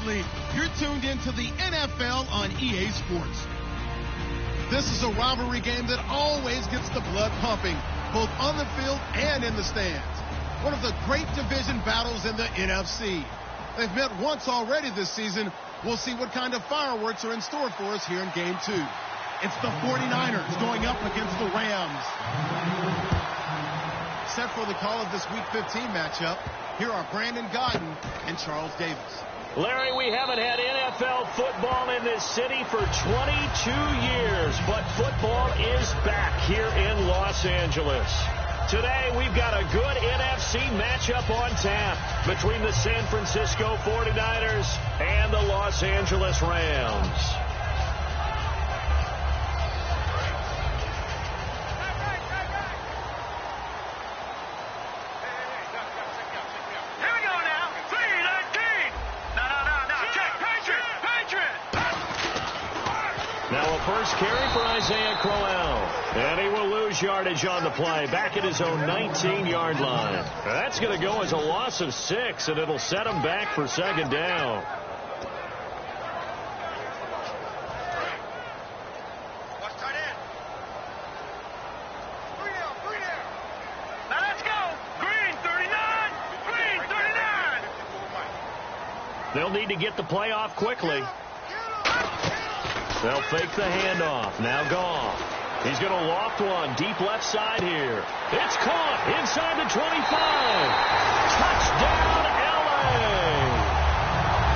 Absolutely. You're tuned into the NFL on EA Sports. This is a rivalry game that always gets the blood pumping, both on the field and in the stands. One of the great division battles in the NFC. They've met once already this season. We'll see what kind of fireworks are in store for us here in Game 2. It's the 49ers going up against the Rams. Set for the call of this Week 15 matchup, here are Brandon Godden and Charles Davis. Larry, we haven't had NFL football in this city for 22 years, but football is back here in Los Angeles. Today, we've got a good NFC matchup on tap between the San Francisco 49ers and the Los Angeles Rams. First carry for Isaiah Crowell. And he will lose yardage on the play. Back at his own 19-yard line. That's going to go as a loss of 6, and it'll set him back for second down. Now let's go. Green 39. Green 39. They'll need to get the play off quickly. They'll fake the handoff. Now Goff. He's going to loft one deep left side here. It's caught inside the 25. Touchdown, L.A.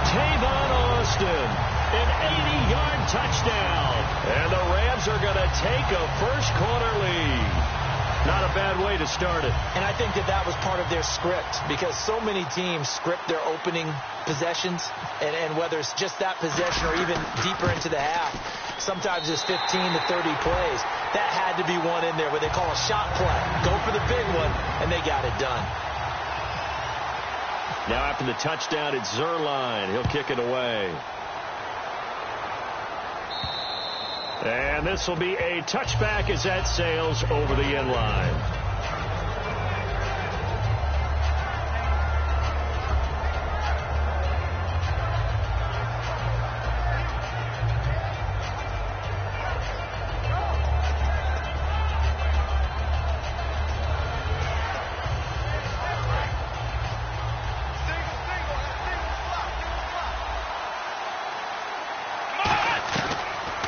Tavon Austin. An 80-yard touchdown. And the Rams are going to take a first-quarter lead. Not a bad way to start it. And I think that was part of their script, because so many teams script their opening possessions, and whether it's just that possession or even deeper into the half, sometimes it's 15 to 30 plays. That had to be one in there where they call a shot play. Go for the big one, and they got it done. Now after the touchdown, it's Zerline. He'll kick it away. And this will be a touchback as that sails over the end line.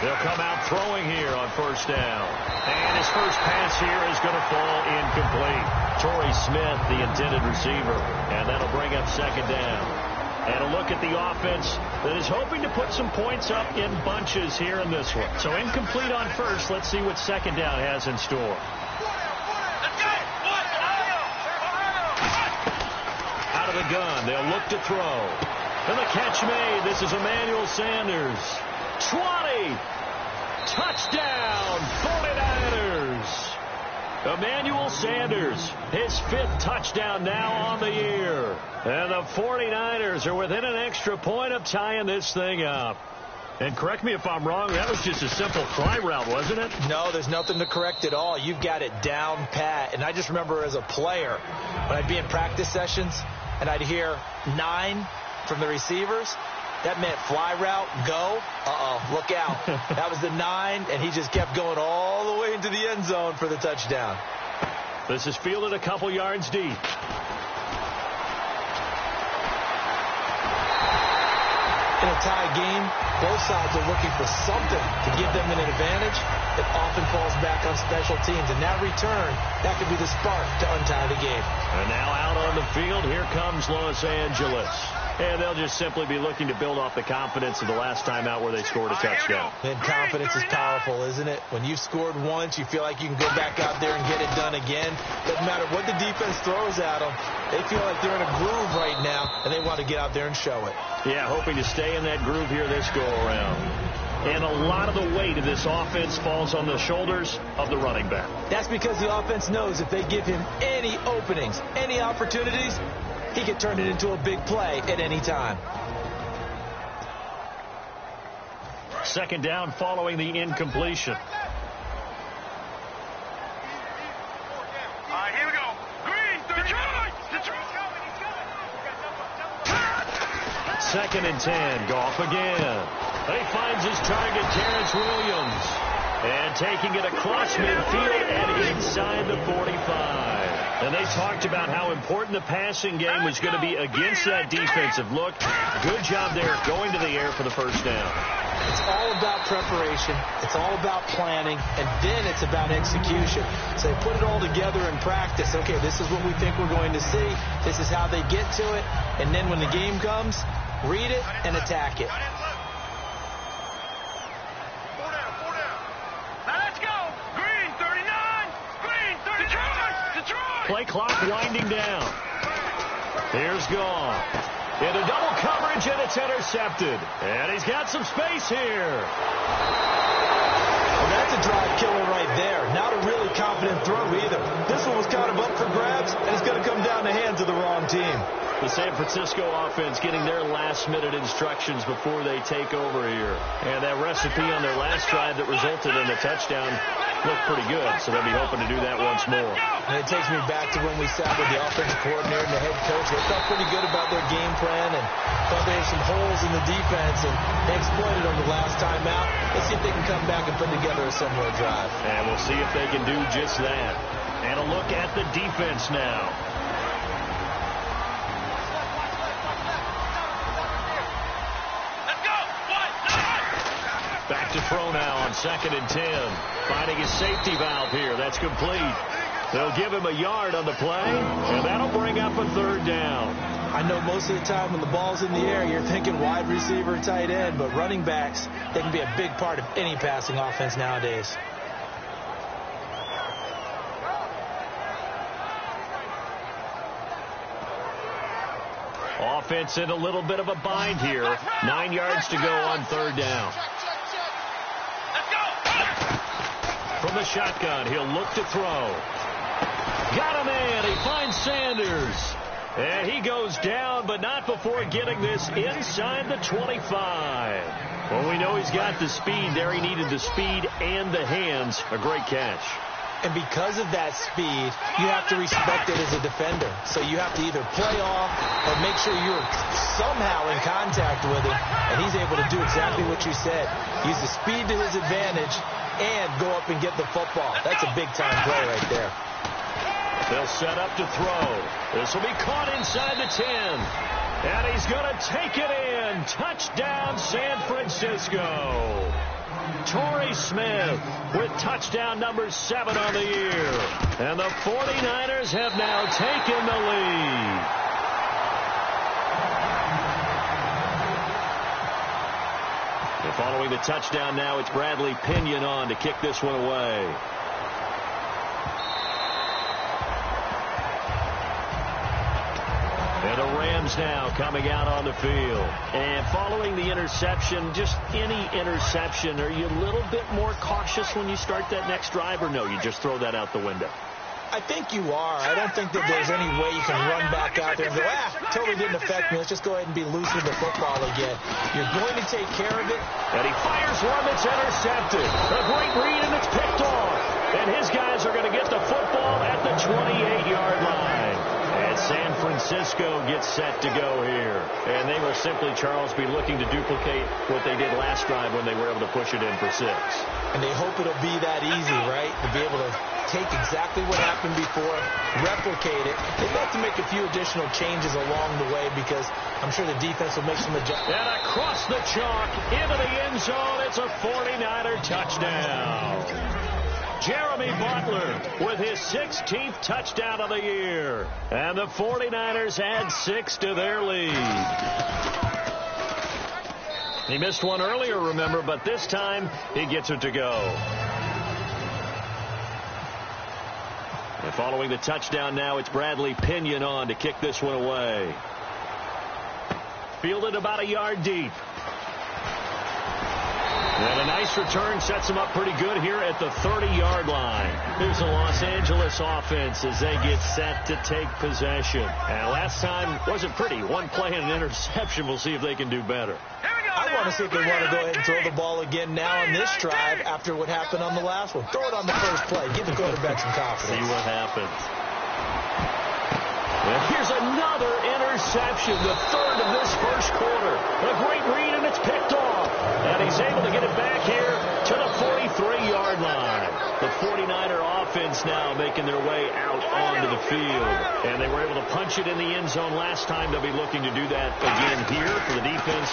They'll come out throwing here on first down. And his first pass here is going to fall incomplete. Torrey Smith, the intended receiver. And that'll bring up second down. And a look at the offense that is hoping to put some points up in bunches here in this one. So incomplete on first. Let's see what second down has in store. Out of the gun. They'll look to throw. And the catch made. This is Emmanuel Sanders. 20. Touchdown, 49ers. Emmanuel Sanders, his 5th touchdown now on the year. And the 49ers are within an extra point of tying this thing up. And correct me if I'm wrong, that was just a simple fly route, wasn't it? No, there's nothing to correct at all. You've got it down pat. And I just remember as a player, when I'd be in practice sessions and I'd hear 9 from the receivers, that meant fly route, go. Look out. That was the 9, and he just kept going all the way into the end zone for the touchdown. This is fielded a couple yards deep. In a tie game, both sides are looking for something to give them an advantage. It often falls back on special teams, and that return, that could be the spark to untie the game. And now out on the field, here comes Los Angeles. And they'll just simply be looking to build off the confidence of the last time out where they scored a touchdown. And confidence is powerful, isn't it? When you've scored once, you feel like you can go back out there and get it done again. Doesn't matter what the defense throws at them. They feel like they're in a groove right now, and they want to get out there and show it. Yeah, hoping to stay in that groove here this go-around. And a lot of the weight of this offense falls on the shoulders of the running back. That's because the offense knows if they give him any openings, any opportunities, he can turn it into a big play at any time. Second down following the incompletion. All right, here we go. Green, Detroit. 2nd and 10. Goff again. He finds his target, Terrence Williams. And taking it across midfield and inside the 45. And they talked about how important the passing game was going to be against that defensive look. Good job there going to the air for the first down. It's all about preparation. It's all about planning. And then it's about execution. So they put it all together in practice. Okay, this is what we think we're going to see. This is how they get to it. And then when the game comes, read it and attack it. Play clock winding down. Here's Goff. Into double coverage, and it's intercepted. And he's got some space here. Well, that's a drive killer right there. Not a really confident throw either. This one was kind of up for grabs, and it's going to come down the hands of the wrong team. The San Francisco offense getting their last-minute instructions before they take over here. And that recipe on their last drive that resulted in a touchdown looked pretty good, so they'll be hoping to do that once more. And it takes me back to when we sat with the offensive coordinator and the head coach. They felt pretty good about their game plan and thought they had some holes in the defense, and they exploited them the last time out. Let's see if they can come back and put together a similar drive. And we'll see if they can do just that. And a look at the defense now. Back to throw now on 2nd and 10. Finding his safety valve here. That's complete. They'll give him a yard on the play, and that'll bring up a 3rd down. I know most of the time when the ball's in the air, you're thinking wide receiver, tight end, but running backs, they can be a big part of any passing offense nowadays. Offense in a little bit of a bind here. 9 yards to go on 3rd down. From the shotgun, he'll look to throw. Got a man. He finds Sanders. And he goes down, but not before getting this inside the 25. Well, we know he's got the speed there. He needed the speed and the hands. A great catch. And because of that speed, you have to respect it as a defender. So you have to either play off or make sure you're somehow in contact with him. And he's able to do exactly what you said. Use the speed to his advantage and go up and get the football. That's a big-time play right there. They'll set up to throw. This will be caught inside the 10. And he's going to take it in. Touchdown, San Francisco. Torrey Smith with touchdown number 7 on the year. And the 49ers have now taken the lead. And following the touchdown now, it's Bradley Pinion on to kick this one away. And the Rams now coming out on the field. And following the interception, just any interception, are you a little bit more cautious when you start that next drive, or no, you just throw that out the window? I think you are. I don't think that there's any way you can run back out there and go, totally didn't affect me. Let's just go ahead and be loose with the football again. You're going to take care of it. And he fires one that's intercepted. A great read, and it's picked off. And his guys are going to get the football at the 28-yard line. And San Francisco gets set to go here. And they will simply, Charles, be looking to duplicate what they did last drive when they were able to push it in for 6. And they hope it'll be that easy, right? To be able to take exactly what happened before, replicate it. They'd have to make a few additional changes along the way because I'm sure the defense will make some adjustments. And across the chalk, into the end zone, it's a 49er touchdown. Jeremy Butler with his 16th touchdown of the year. And the 49ers add 6 to their lead. He missed one earlier, remember, but this time he gets it to go. And following the touchdown now, it's Bradley Pinion on to kick this one away. Fielded about a yard deep. And a nice return sets them up pretty good here at the 30-yard line. Here's the Los Angeles offense as they get set to take possession. And last time wasn't pretty. One play and an interception. We'll see if they can do better. I want to see if they want to go ahead and throw the ball again now on this drive after what happened on the last one. Throw it on the first play. Give the quarterback some confidence. See what happens. And here's another interception, the third of this first quarter. A great read, and it's picked off. And he's able to get it back here to the 43-yard line. The 49er offense now making their way out onto the field. And they were able to punch it in the end zone last time. They'll be looking to do that again here for the defense.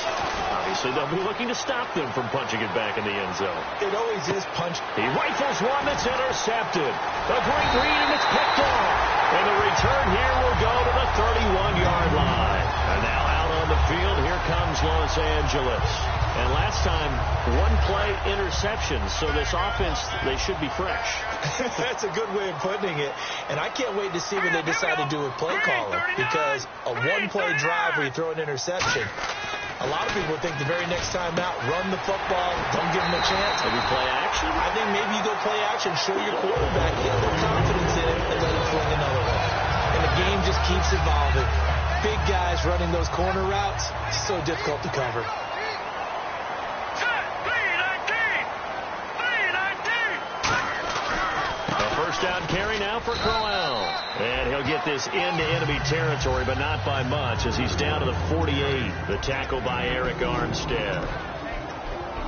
Obviously, they'll be looking to stop them from punching it back in the end zone. It always is punch. He rifles one that's intercepted. A great read, and it's picked off. And the return here will go to the 31-yard line. And now out on the field, here comes Los Angeles. And last time, one-play interception. So this offense, they should be fresh. That's a good way of putting it. And I can't wait to see what they decide to do with play calling. Because a one-play drive where you throw an interception, a lot of people think the very next time out, run the football, don't give them a chance. Maybe play action? I think maybe you go play action, show your quarterback, get a little confidence in it, and let him fling another one. And the game just keeps evolving. Big guys running those corner routes, so difficult to cover. First down carry now for Crowell. And he'll get this into enemy territory, but not by much, as he's down to the 48. The tackle by Eric Armstead.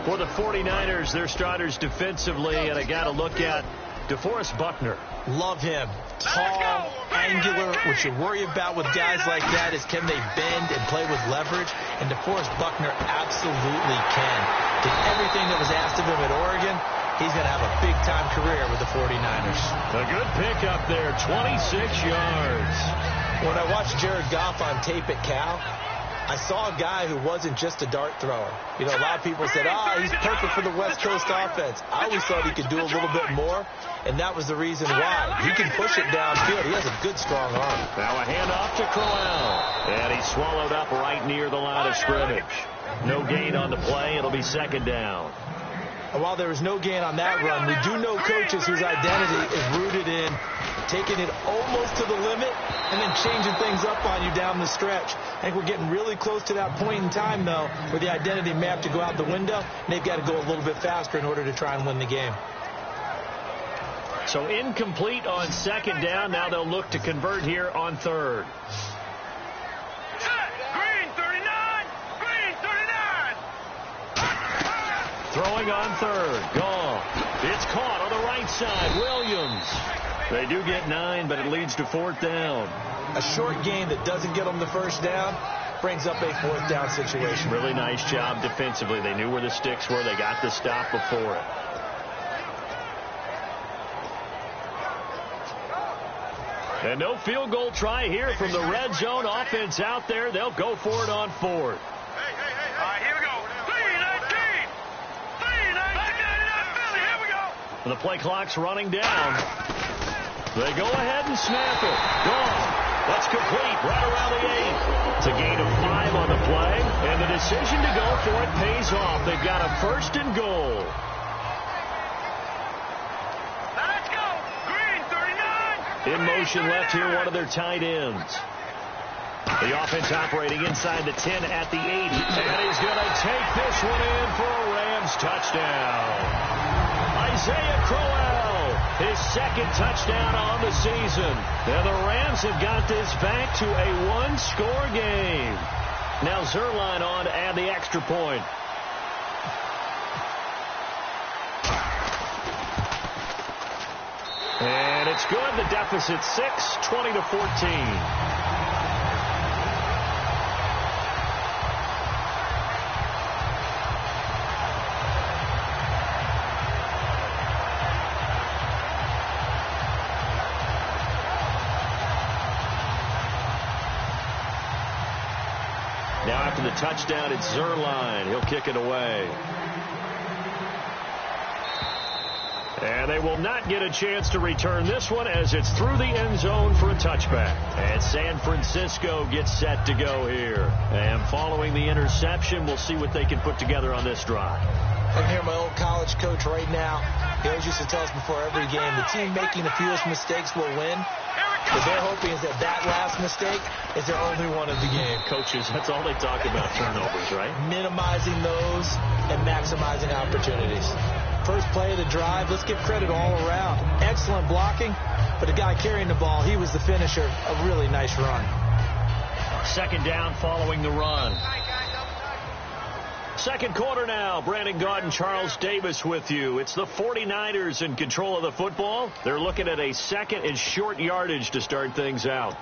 For the 49ers, their starters defensively, and I got to look at DeForest Buckner. Love him. Tall, angular. What you worry about with guys like that is can they bend and play with leverage? And DeForest Buckner absolutely can. Did everything that was asked of him at Oregon. He's going to have a big-time career with the 49ers. A good pickup there, 26 yards. When I watched Jared Goff on tape at Cal, I saw a guy who wasn't just a dart thrower. You know, a lot of people said, he's perfect for the West Coast offense. I always thought he could do a little bit more, and that was the reason why. He can push it downfield. He has a good, strong arm. Now a handoff to Crowell, and he's swallowed up right near the line of scrimmage. No gain on the play. It'll be second down. And while there was no gain on that run, we do know coaches whose identity is rooted in taking it almost to the limit and then changing things up on you down the stretch. I think we're getting really close to that point in time, though, where the identity may have to go out the window, and they've got to go a little bit faster in order to try and win the game. So incomplete on second down. Now they'll look to convert here on third. Throwing on third. Gone. It's caught on the right side. Williams. They do get 9, but it leads to fourth down. A short game that doesn't get them the first down brings up a fourth down situation. Really nice job defensively. They knew where the sticks were. They got the stop before it. And no field goal try here from the red zone offense out there. They'll go for it on fourth. Here we go. The play clock's running down. They go ahead and snap it. Gone. That's complete right around the 8. It's a gain of 5 on the play, and the decision to go for it pays off. They've got a first and goal. Let's go. Green, 39. In motion left here, one of their tight ends. The offense operating inside the 10 at the 8. And he's going to take this one in for a Rams touchdown. Isaiah Crowell, his second touchdown on the season. And the Rams have got this back to a one-score game. Now Zerline on to add the extra point. And it's good. The deficit 6, 20-14. Now after the touchdown, it's Zerline. He'll kick it away. And they will not get a chance to return this one as it's through the end zone for a touchback. And San Francisco gets set to go here. And following the interception, we'll see what they can put together on this drive. I can hear my old college coach right now. He always used to tell us before every game, the team making the fewest mistakes will win. What they're hoping is that last mistake is their only one of the game. Coaches, that's all they talk about, turnovers, right? Minimizing those and maximizing opportunities. First play of the drive, let's give credit all around. Excellent blocking, but the guy carrying the ball, he was the finisher. A really nice run. Second down following the run. Second quarter now. Brandon Gaudin, Charles Davis with you. It's the 49ers in control of the football. They're looking at a second and short yardage to start things out.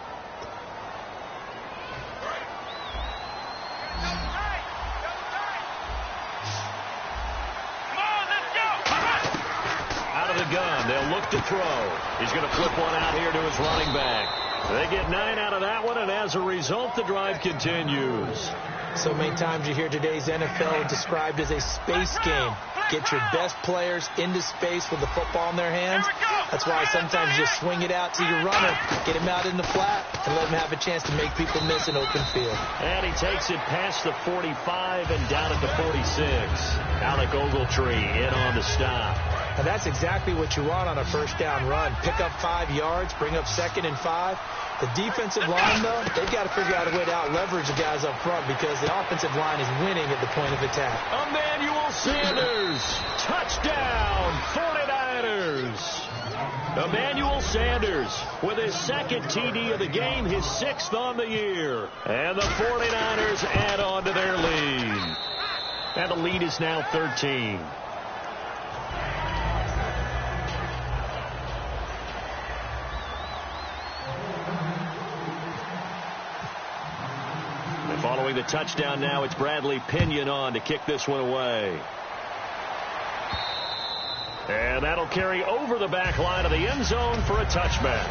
Out of the gun. They'll look to throw. He's going to flip one out here to his running back. They get 9 out of that one, and as a result, the drive continues. So many times you hear today's NFL described as a space game. Get your best players into space with the football in their hands. That's why sometimes you just swing it out to your runner, get him out in the flat, and let him have a chance to make people miss an open field. And he takes it past the 45 and down at the 46. Alec Ogletree in on the stop. And that's exactly what you want on a first down run. Pick up 5 yards, bring up 2nd and 5. The defensive line, though, they've got to figure out a way to out-leverage the guys up front because the offensive line is winning at the point of attack. Emmanuel Sanders, touchdown, 49ers. Emmanuel Sanders with his 2nd TD of the game, his 6th on the year. And the 49ers add on to their lead. And the lead is now 13. Following the touchdown now, it's Bradley Pinion on to kick this one away. And that'll carry over the back line of the end zone for a touchback.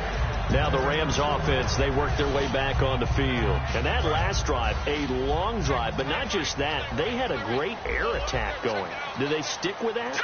Now the Rams offense, they work their way back on the field. And that last drive, a long drive, but not just that, they had a great air attack going. Do they stick with that?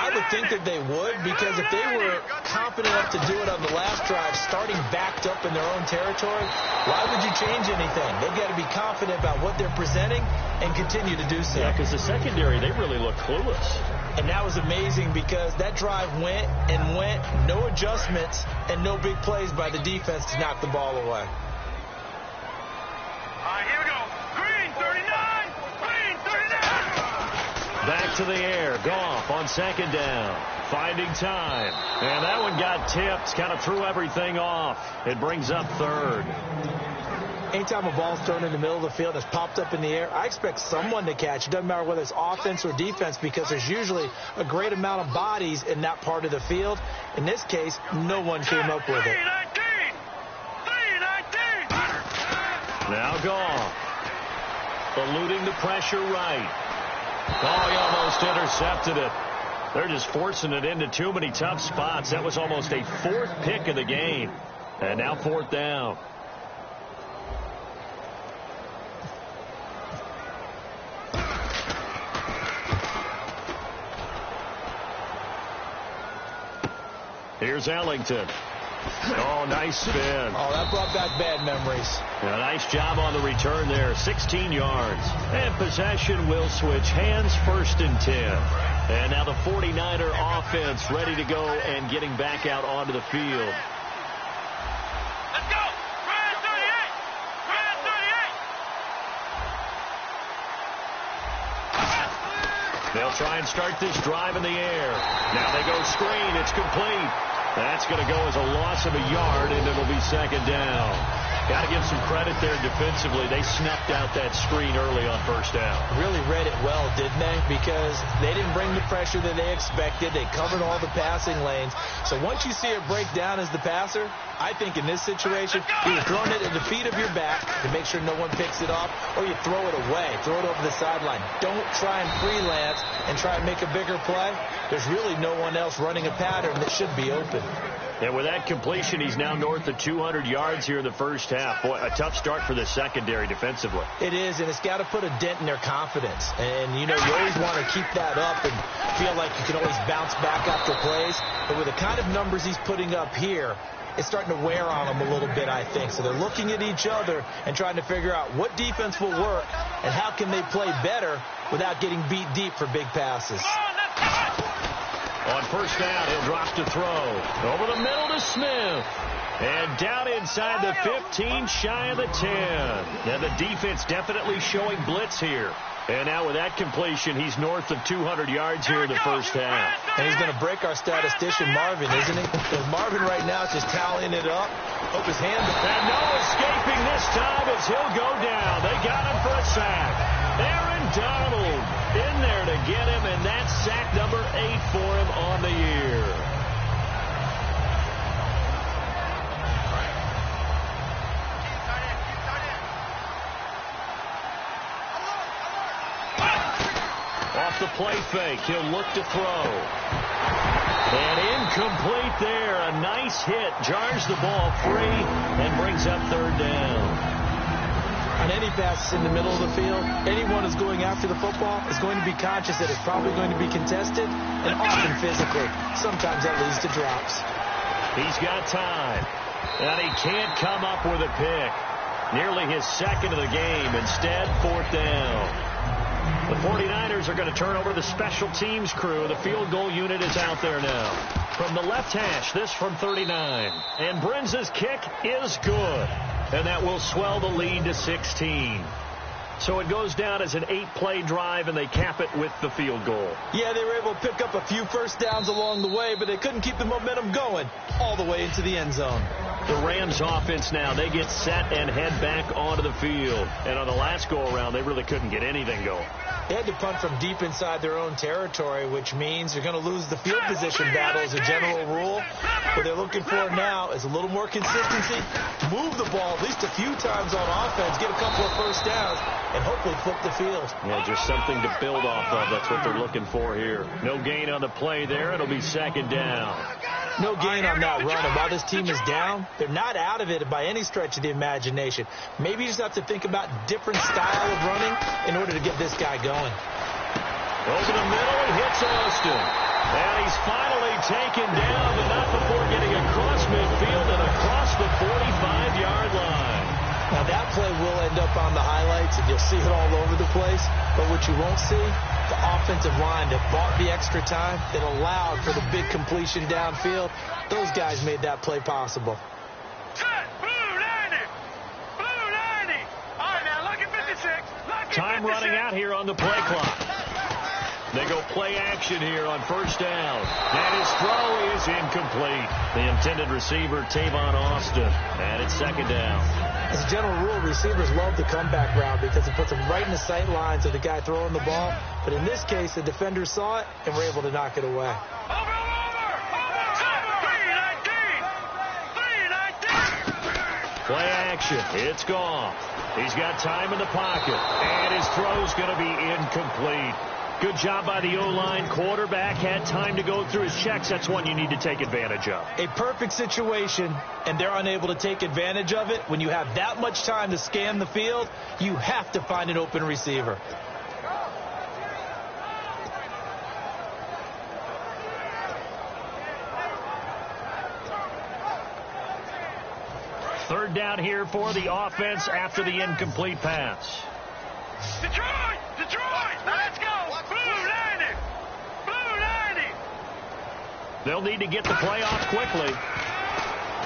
I would think that they would, because if they were confident enough to do it on the last drive, starting backed up in their own territory, why would you change anything? They've got to be confident about what they're presenting and continue to do so. Yeah, because the secondary, they really look clueless. And that was amazing because that drive went and went, no adjustments and no big plays by the defense to knock the ball away. All right, here we go. Green 39. Green 39. Back to the air. Goff on 2nd down. Finding time. And that one got tipped. Kind of threw everything off. It brings up 3rd. Anytime a ball's thrown in the middle of the field and it's popped up in the air, I expect someone to catch. It doesn't matter whether it's offense or defense because there's usually a great amount of bodies in that part of the field. In this case, no one came up with it. 319. Now Goff. Eluding the pressure right. Oh, he almost intercepted it. They're just forcing it into too many tough spots. That was almost a 4th pick of the game. And now 4th down. Here's Ellington. Oh, nice spin. Oh, that brought back bad memories. A nice job on the return there. 16 yards. And possession will switch hands, 1st and 10. And now the 49er offense ready to go and getting back out onto the field. Let's go. Brand 38. Brand 38. They'll try and start this drive in the air. Now they go screen. It's complete. That's going to go as a loss of a yard, and it'll be 2nd down. Got to give some credit there defensively. They snuffed out that screen early on 1st down. Really read it well, didn't they? Because they didn't bring the pressure that they expected. They covered all the passing lanes. So once you see it break down as the passer, I think in this situation, you're throwing it at the feet of your back to make sure no one picks it off, or you throw it away, throw it over the sideline. Don't try and freelance and try and make a bigger play. There's really no one else running a pattern that should be open. And with that completion, he's now north of 200 yards here in the first half. Boy, a tough start for the secondary defensively. It is, and it's got to put a dent in their confidence. And, you know, you always want to keep that up and feel like you can always bounce back after plays. But with the kind of numbers he's putting up here, it's starting to wear on them a little bit, I think. So they're looking at each other and trying to figure out what defense will work and how can they play better without getting beat deep for big passes. On first down, he'll drop to throw. Over the middle to Smith. And down inside the 15, shy of the 10. And the defense definitely showing blitz here. And now with that completion, he's north of 200 yards here in the first half. And he's going to break our statistician, Marvin, isn't he? Because Marvin right now is just tallying it up. Hope his hand. And no escaping this time as he'll go down. They got him for a sack. Aaron Donald in there to get him, and that's sack number 8 for him on the year. Off the play fake, he'll look to throw. And incomplete there. A nice hit. Jars the ball free and brings up third down. On any passes in the middle of the field, anyone who's going after the football is going to be conscious that it's probably going to be contested, and often physically. Sometimes that leads to drops. He's got time. And he can't come up with a pick. Nearly his second of the game. Instead, fourth down. The 49ers are going to turn over the special teams crew. The field goal unit is out there now. From the left hash, this from 39. And Brinz's kick is good. And that will swell the lead to 16. So it goes down as an 8-play drive, and they cap it with the field goal. Yeah, they were able to pick up a few first downs along the way, but they couldn't keep the momentum going all the way into the end zone. The Rams offense now, they get set and head back onto the field. And on the last go-around, they really couldn't get anything going. They had to punt from deep inside their own territory, which means they're going to lose the field position battle as a general rule. What they're looking for now is a little more consistency, move the ball at least a few times on offense, get a couple of first downs, and hopefully flip the field. Yeah, just something to build off of. That's what they're looking for here. No gain on the play there. It'll be second down. No gain on that run. And while this team is down, they're not out of it by any stretch of the imagination. Maybe you just have to think about different style of running in order to get this guy going. Over the middle, he hits Austin. And he's finally taken down, but not before getting across midfield and across the 45-yard line. Now, that play will end up on the highlights, and you'll see it all over the place. But what you won't see, the offensive line that bought the extra time, that allowed for the big completion downfield, those guys made that play possible. Time running out here on the play clock. They go play action here on first down. And his throw is incomplete. The intended receiver, Tavon Austin. And it's second down. As a general rule, receivers love the comeback route because it puts them right in the sight lines of the guy throwing the ball. But in this case, the defender saw it and were able to knock it away. Play action. It's gone. He's got time in the pocket. And his throw's going to be incomplete. Good job by the O-line. Quarterback had time to go through his checks. That's one you need to take advantage of. A perfect situation, and they're unable to take advantage of it. When you have that much time to scan the field, you have to find an open receiver. Third down here for the offense after the incomplete pass. Detroit! Let's go! Blue 90! Blue 90! They'll need to get the play off quickly.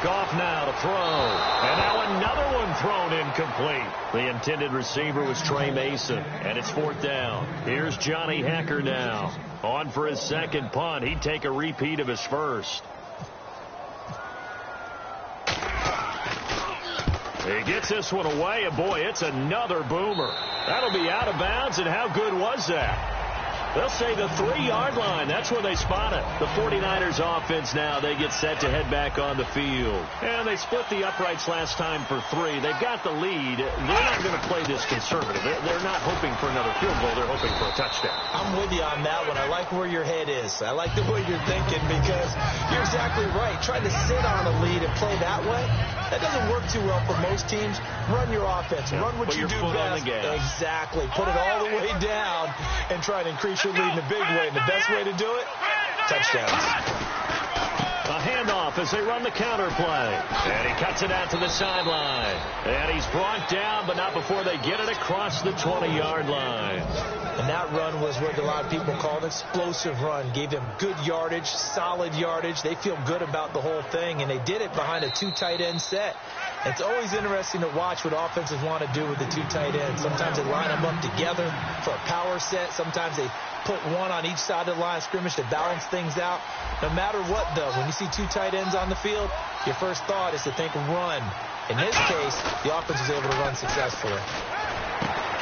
Goff now to throw. And now another one thrown incomplete. The intended receiver was Trey Mason. And it's fourth down. Here's Johnny Hecker now. On for his second punt. He'd take a repeat of his first. He gets this one away, and boy, it's another boomer. That'll be out of bounds, and how good was that? They'll say the 3-yard line. That's where they spot it. The 49ers offense now, they get set to head back on the field. And they split the uprights last time for 3. They've got the lead. They're not going to play this conservative. They're not hoping for another field goal. They're hoping for a touchdown. I'm with you on that one. I like where your head is. I like the way you're thinking because you're exactly right. Trying to sit on a lead and play that way, that doesn't work too well for most teams. Run your offense. Run what you do best. Exactly. Put it all the way down and try to increase your lead in a big way. And the best way to do it, touchdowns. A handoff as they run the counter play. And he cuts it out to the sideline. And he's brought down, but not before they get it across the 20-yard line. And And that run was what a lot of people call an explosive run. Gave them good yardage, solid yardage. They feel good about the whole thing, and they did it behind a 2 tight end set. It's always interesting to watch what offenses want to do with the 2 tight ends. Sometimes they line them up together for a power set. Sometimes they put one on each side of the line of scrimmage to balance things out. No matter what, though, when you see 2 tight ends on the field, your first thought is to think run. In this case, the offense was able to run successfully.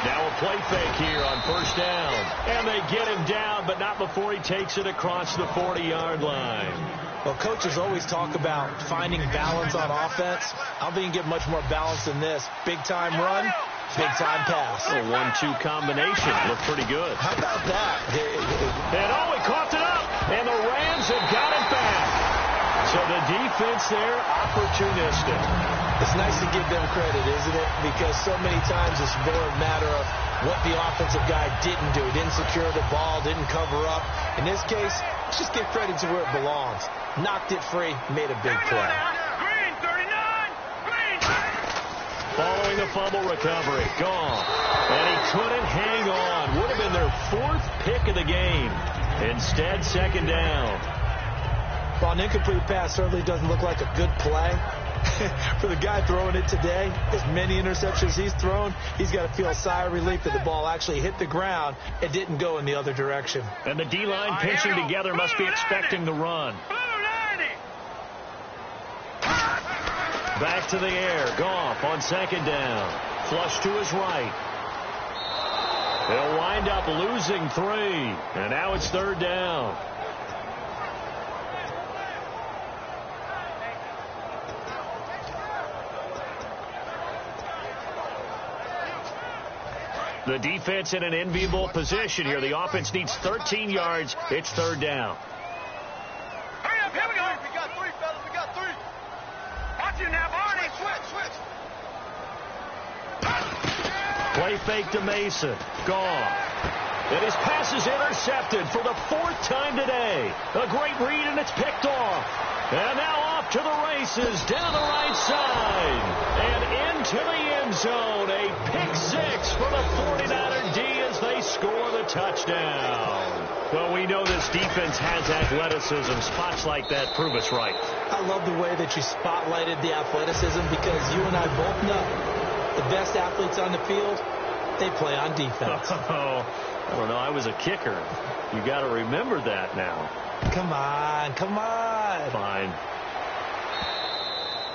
Now a play fake here on first down. And they get him down, but not before he takes it across the 40-yard line. Well, coaches always talk about finding balance on offense. I don't think you can get much more balance than this. Big-time run, big-time pass. A 1-2 combination. Looked pretty good. How about that? And he coughed it up, and the Rams have got it back. So the defense there, opportunistic. It's nice to give them credit, isn't it? Because so many times it's more a matter of what the offensive guy didn't do. Didn't secure the ball, didn't cover up. In this case, let's just give credit to where it belongs. Knocked it free, made a big play. Green, 39. Green. Following the fumble recovery, gone. And he couldn't hang on. Would have been their 4th pick of the game. Instead, second down. Well, an incomplete pass certainly doesn't look like a good play. For the guy throwing it today, as many interceptions he's thrown, he's got to feel a sigh of relief that the ball actually hit the ground and didn't go in the other direction. And the D-line pinching together must be expecting the run. Back to the air. Goff on second down. Flush to his right. They'll wind up losing 3. And now it's third down. The defense in an enviable position here. The offense needs 13 yards. It's third down. Hurry up, here we go. We got 3, fellas. We got 3. Watch you now, Barney. Switch. Play fake to Mason. Gone. And his pass is intercepted for the 4th time today. A great read, and it's picked off. And now off to the races down the right side. And into the end zone. A pick 6 for the 49er D as they score the touchdown. Well, we know this defense has athleticism. Spots like that prove us right. I love the way that you spotlighted the athleticism because you and I both know the best athletes on the field, they play on defense. Oh, I don't know. I was a kicker. You got to remember that now. Come on. Fine.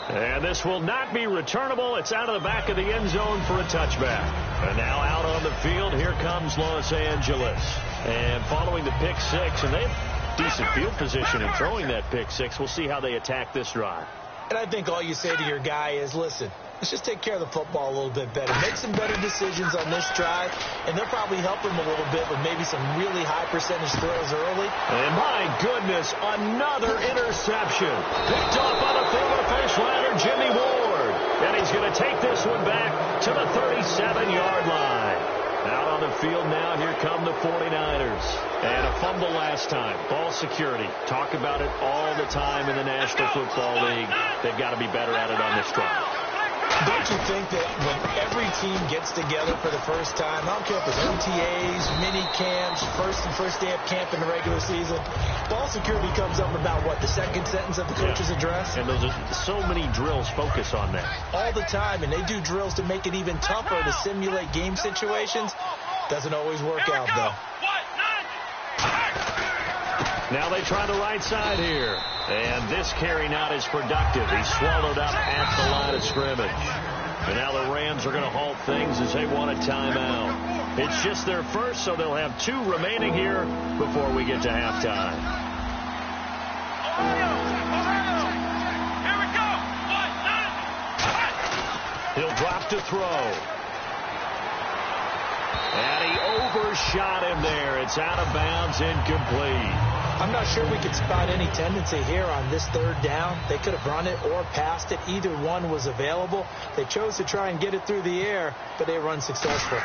And this will not be returnable. It's out of the back of the end zone for a touchback. And now out on the field, here comes Los Angeles. And following the pick 6, and they have decent field position in throwing that pick 6. We'll see how they attack this drive. And I think all you say to your guy is, listen, let's just take care of the football a little bit better. Make some better decisions on this drive, and they'll probably help him a little bit with maybe some really high percentage throws early. And my goodness, another interception. Picked off on the field of face liner, Jimmy Ward. And he's going to take this one back to the 37-yard line. Out on the field now, here come the 49ers. And a fumble last time. Ball security. Talk about it all the time in the National Football League. They've got to be better at it on this drive. Don't you think that when every team gets together for the first time, I don't care if it's OTAs, mini camps, first day of camp in the regular season, ball security comes up about what, the second sentence of the coach's address? And those are so many drills focus on that. All the time, and they do drills to make it even tougher to simulate game situations. Doesn't always work out, though. Now they try the right side here. And this carry not as productive. He's swallowed up at the line of scrimmage. And now the Rams are going to halt things as they want a timeout. It's just their first, so they'll have 2 remaining here before we get to halftime. Here we go. He'll drop to throw. And he overshot him there. It's out of bounds, incomplete. I'm not sure we could spot any tendency here on this third down. They could have run it or passed it. Either one was available. They chose to try and get it through the air, but they were unsuccessful.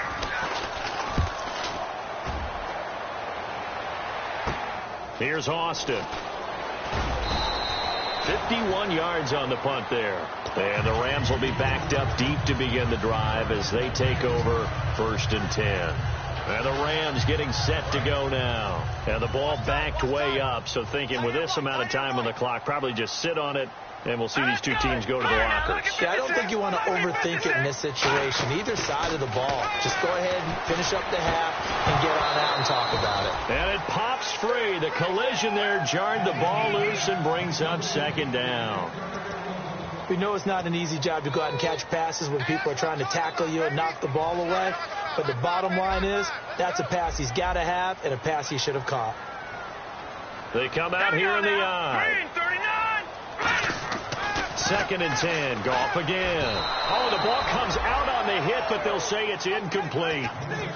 Here's Austin. 51 yards on the punt there. And the Rams will be backed up deep to begin the drive as they take over 1st and 10. And the Rams getting set to go now. And the ball backed way up. So thinking with this amount of time on the clock, probably just sit on it, and we'll see these two teams go to the lockers. Yeah, I don't think you want to overthink it in this situation. Either side of the ball. Just go ahead and finish up the half and get on out and talk about it. And it pops free. The collision there jarred the ball loose and brings up second down. We know it's not an easy job to go out and catch passes when people are trying to tackle you and knock the ball away. But the bottom line is, that's a pass he's got to have and a pass he should have caught. They come out here in the eye. 2nd and 10. Goff again. Oh, the ball comes out on the hit, but they'll say it's incomplete.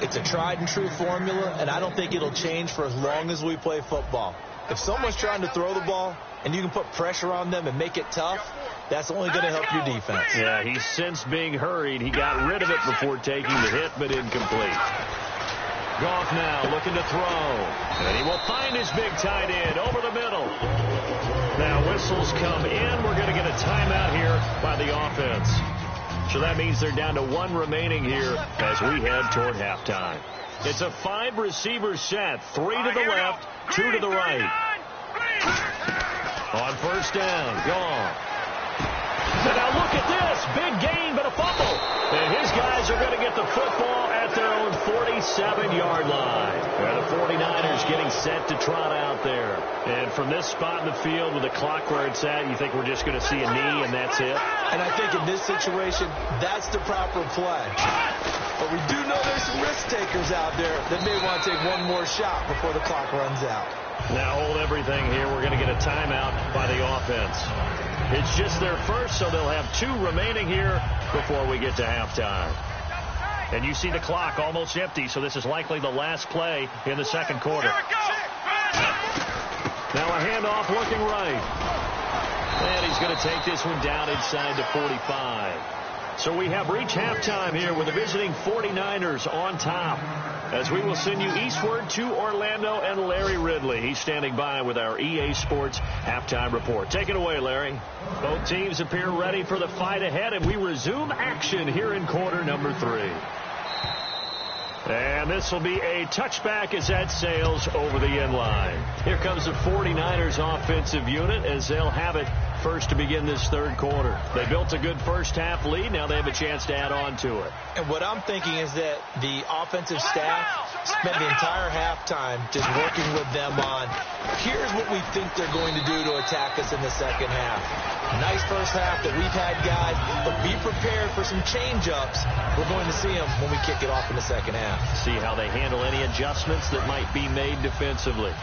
It's a tried and true formula, and I don't think it'll change for as long as we play football. If someone's trying to throw the ball and you can put pressure on them and make it tough, that's only going to help your defense. Yeah, he's since being hurried. He got rid of it before taking the hit, but incomplete. Goff now looking to throw. And he will find his big tight end over the middle. Now whistles come in. We're going to get a timeout here by the offense. So that means they're down to 1 remaining here as we head toward halftime. It's a 5-receiver set. 3 to the left, 2 to the right. On first down, Goff. And now look at this. Big gain, but a fumble. And his guys are going to get the football at their own 47-yard line. And the 49ers getting set to trot out there. And from this spot in the field with the clock where it's at, you think we're just going to see a knee and that's it? And I think in this situation, that's the proper play. But we do know there's some risk takers out there that may want to take one more shot before the clock runs out. Now hold everything here. We're going to get a timeout by the offense. It's just their first, so they'll have 2 remaining here before we get to halftime. And you see the clock almost empty, so this is likely the last play in the second quarter. Now a handoff looking right. And he's going to take this one down inside the 45. So we have reached halftime here with the visiting 49ers on top, as we will send you eastward to Orlando and Larry Ridley. He's standing by with our EA Sports halftime report. Take it away, Larry. Both teams appear ready for the fight ahead, and we resume action here in quarter number 3. And this will be a touchback as that sails over the end line. Here comes the 49ers offensive unit as they'll have it first to begin this third quarter. They built a good first half lead. Now they have a chance to add on to it. And what I'm thinking is that the offensive staff spent the entire halftime just working with them on, here's what we think they're going to do to attack us in the second half. Nice first half that we've had, guys, but be prepared for some change-ups. We're going to see them when we kick it off in the second half. See how they handle any adjustments that might be made defensively.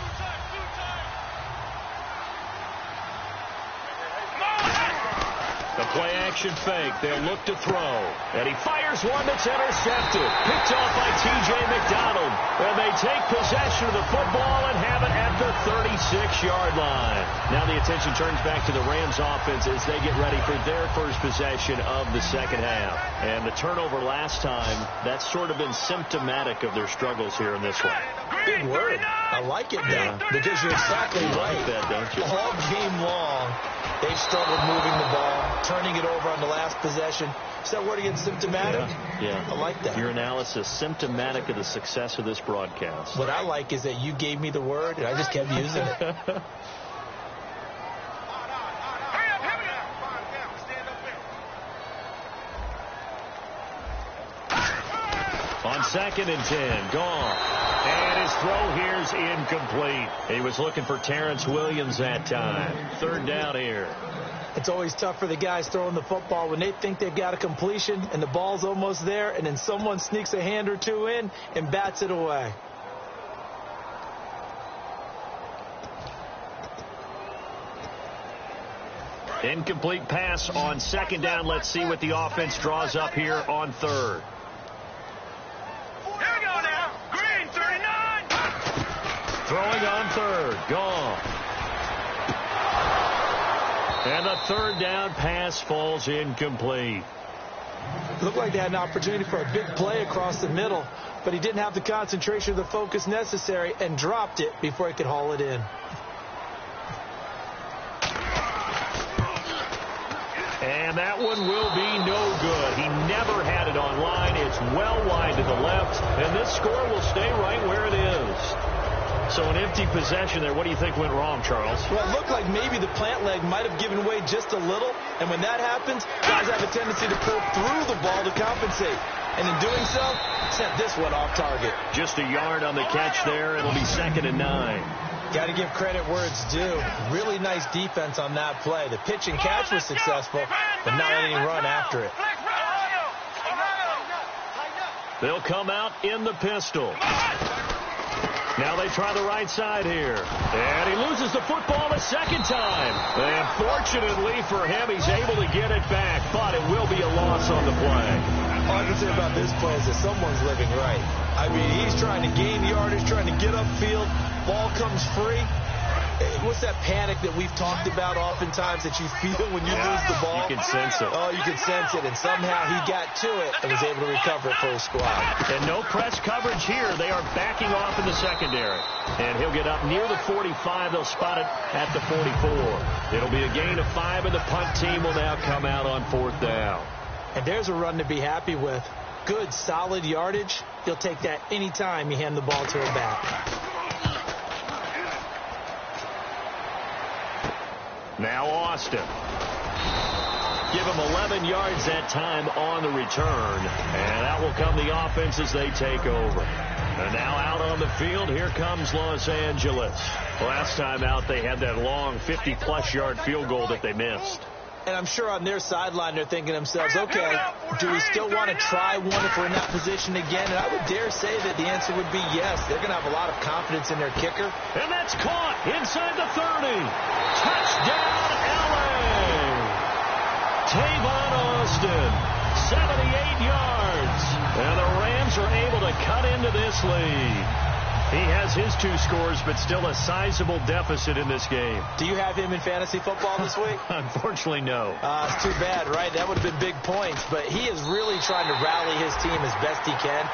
The play-action fake. They'll look to throw. And he fires one that's intercepted. Picked off by T.J. McDonald. And they take possession of the football and have it at the 36-yard line. Now the attention turns back to the Rams offense as they get ready for their first possession of the second half. And the turnover last time, that's sort of been symptomatic of their struggles here in this one. Big word. I like it, Dan, because you're exactly right. You like that, don't you? All game long, they've struggled moving the ball, turning it over on the last possession. Is that word again, symptomatic? Yeah. I like that. Your analysis, symptomatic of the success of this broadcast. What I like is that you gave me the word, and I just kept using it. On 2nd and 10, Goff. And his throw here is incomplete. He was looking for Terrence Williams that time. 3rd down here. It's always tough for the guys throwing the football when they think they've got a completion and the ball's almost there, and then someone sneaks a hand or two in and bats it away. Incomplete pass on 2nd down. Let's see what the offense draws up here on 3rd. Throwing on 3rd. Goff. And the 3rd down pass falls incomplete. Looked like they had an opportunity for a big play across the middle, but he didn't have the concentration or the focus necessary and dropped it before he could haul it in. And that one will be no good. He never had it on line. It's well wide to the left, and this score will stay right where it is. So an empty possession there. What do you think went wrong, Charles? Well, it looked like maybe the plant leg might have given way just a little, and when that happens, guys have a tendency to pull through the ball to compensate. And in doing so, sent this one off target. Just a yard on the catch there. It'll be 2nd and 9. Got to give credit where it's due. Really nice defense on that play. The pitch and catch was successful, but not any run after it. They'll come out in the pistol. Now they try the right side here. And he loses the football a second time. And fortunately for him, he's able to get it back. But it will be a loss on the play. All I can say about this play is that someone's living right. I mean, he's trying to gain yardage, trying to get upfield. Ball comes free. What's that panic that we've talked about oftentimes that you feel when you lose the ball? You can sense it. Oh, you can sense it. And somehow he got to it and was able to recover it for his squad. And no press coverage here. They are backing off in the secondary. And he'll get up near the 45. They'll spot it at the 44. It'll be a gain of 5, and the punt team will now come out on 4th down. And there's a run to be happy with. Good, solid yardage. You'll take that anytime you hand the ball to a back. Now Austin. Give him 11 yards that time on the return. And that will come the offense as they take over. And now out on the field, here comes Los Angeles. Last time out, they had that long 50-plus yard field goal that they missed. And I'm sure on their sideline they're thinking to themselves, okay, do we still want to try one if we're in that position again? And I would dare say that the answer would be yes. They're going to have a lot of confidence in their kicker. And that's caught inside the 30. Touchdown, L.A. Tavon Austin, 78 yards. And the Rams are able to cut into this lead. He has his 2 scores, but still a sizable deficit in this game. Do you have him in fantasy football this week? Unfortunately, no. It's too bad, right? That would have been big points. But he is really trying to rally his team as best he can.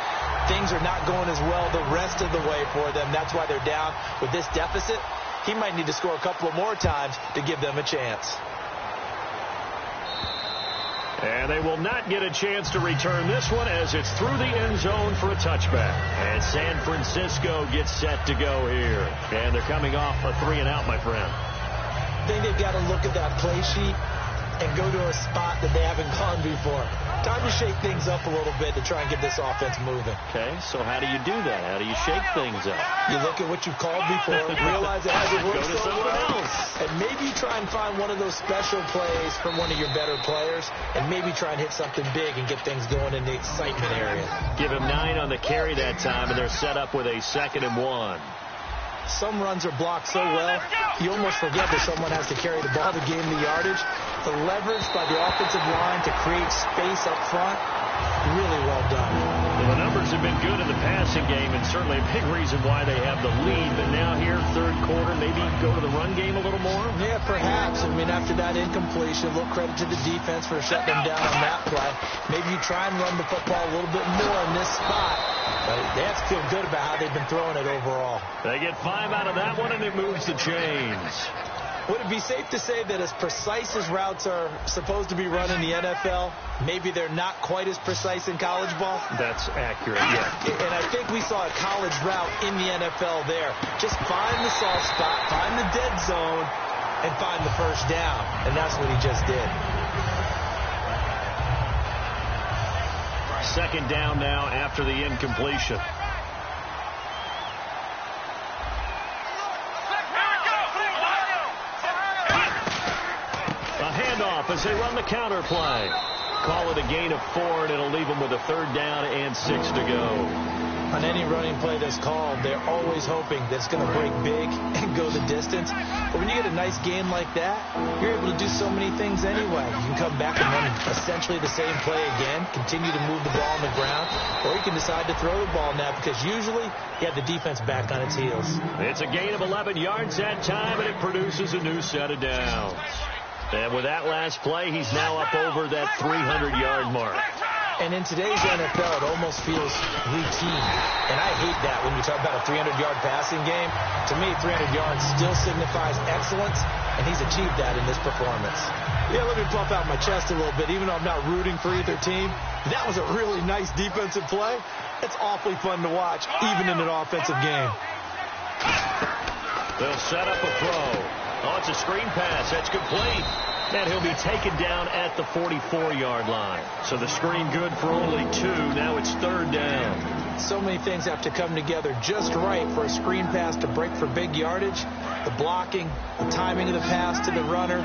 Things are not going as well the rest of the way for them. That's why they're down with this deficit. He might need to score a couple of more times to give them a chance. And they will not get a chance to return this one as it's through the end zone for a touchback. And San Francisco gets set to go here. And they're coming off a 3-and-out, my friend. I think they've got to look at that play sheet and go to a spot that they haven't gone before. Time to shake things up a little bit to try and get this offense moving. Okay, so how do you do that? How do you shake things up? You look at what you've called before, realize it hasn't worked so well, and maybe try and find one of those special plays from one of your better players, and maybe try and hit something big and get things going in the excitement area. Give him 9 on the carry that time, and they're set up with a 2nd and 1. Some runs are blocked so well, you almost forget that someone has to carry the ball to gain the yardage. The leverage by the offensive line to create space up front, really well done. Well, the numbers have been good in the passing game, and certainly a big reason why they have the lead. But now here, 3rd quarter, maybe go to the run game a little more? Yeah, perhaps. I mean, after that incompletion, a little credit to the defense for shutting them down on that play. Maybe you try and run the football a little bit more in this spot. But they have to feel good about how they've been throwing it overall. They get 5 out of that one, and it moves the chains. Would it be safe to say that as precise as routes are supposed to be run in the NFL, maybe they're not quite as precise in college ball? That's accurate, yeah. And I think we saw a college route in the NFL there. Just find the soft spot, find the dead zone, and find the first down. And that's what he just did. 2nd down now after the incompletion. As they run the counter play. Call it a gain of 4, and it'll leave them with a 3rd down and 6 to go. On any running play that's called, they're always hoping that it's going to break big and go the distance. But when you get a nice gain like that, you're able to do so many things anyway. You can come back and run essentially the same play again, continue to move the ball on the ground, or you can decide to throw the ball now because usually you have the defense back on its heels. It's a gain of 11 yards that time, and it produces a new set of downs. And with that last play, he's now up over that 300-yard mark. And in today's NFL, it almost feels routine. And I hate that when you talk about a 300-yard passing game. To me, 300 yards still signifies excellence, and he's achieved that in this performance. Yeah, let me puff out my chest a little bit. Even though I'm not rooting for either team, that was a really nice defensive play. It's awfully fun to watch, even in an offensive game. They'll set up a throw. Oh, it's a screen pass. That's complete. And he'll be taken down at the 44-yard line. So the screen good for only 2. Now it's 3rd down. So many things have to come together just right for a screen pass to break for big yardage. The blocking, the timing of the pass to the runner,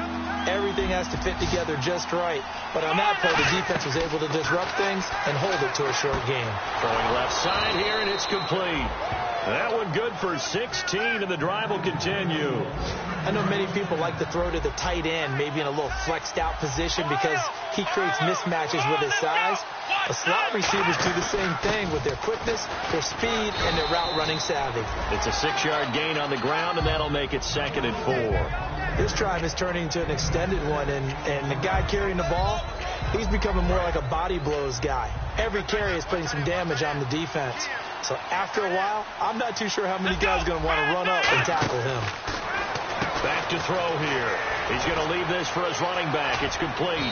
everything has to fit together just right. But on that play, the defense was able to disrupt things and hold it to a short game. Throwing left side here, and it's complete. That one good for 16, and the drive will continue. I know many people like to throw to the tight end, maybe in a little flexed out position because he creates mismatches with his size. The slot receivers do the same thing with their quickness, their speed, and their route running savvy. It's a 6-yard gain on the ground, and that'll make it 2nd and 4. This drive is turning into an extended one, and the guy carrying the ball, he's becoming more like a body blows guy. Every carry is putting some damage on the defense. So after a while, I'm not too sure how many guys are going to want to run up and tackle him. Back to throw here. He's going to leave this for his running back. It's complete.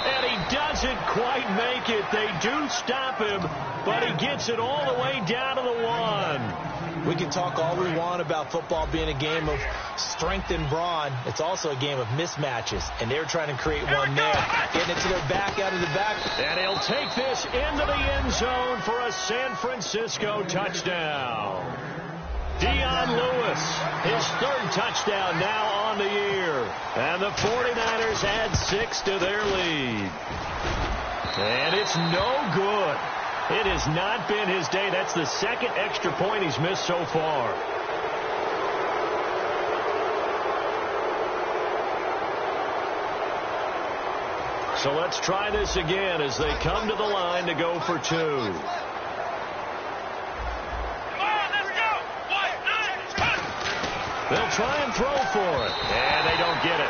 And he doesn't quite make it. They do stop him, but he gets it all the way down to the 1. We can talk all we want about football being a game of strength and brawn. It's also a game of mismatches, and they're trying to create one there. Getting it to their back, out of the back. And he'll take this into the end zone for a San Francisco touchdown. Dion Lewis, his 3rd touchdown now on the year. And the 49ers add 6 to their lead. And it's no good. It has not been his day. That's the 2nd extra point he's missed so far. So let's try this again as they come to the line to go for 2. They'll try and throw for it, and they don't get it.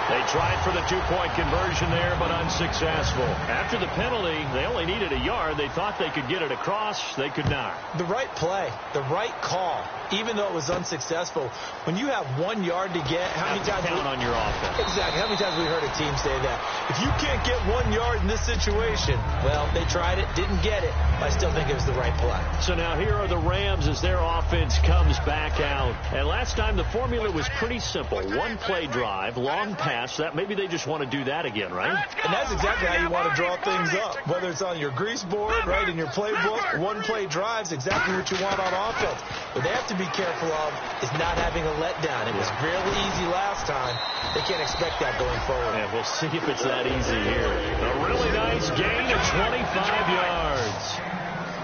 They tried for the 2-point conversion there, but unsuccessful. After the penalty, they only needed a yard. They thought they could get it across. They could not. The right play, the right call, even though it was unsuccessful. When you have 1 yard to get, how many times... Count on your offense. Exactly. How many times have we heard a team say that? If you can't get 1 yard in this situation, well, they tried it, didn't get it. But I still think it was the right play. So now here are the Rams as their offense comes back out. And last time the formula was pretty simple. 1-play drive, long pass. That maybe they just want to do that again, right? And that's exactly how you want to draw things up. Whether it's on your grease board, right, in your playbook, 1-play drives, exactly what you want on offense. What they have to be careful of is not having a letdown. It was really easy last time. They can't expect that going forward. Yeah, we'll see if it's that easy here. A really nice gain of 25 yards.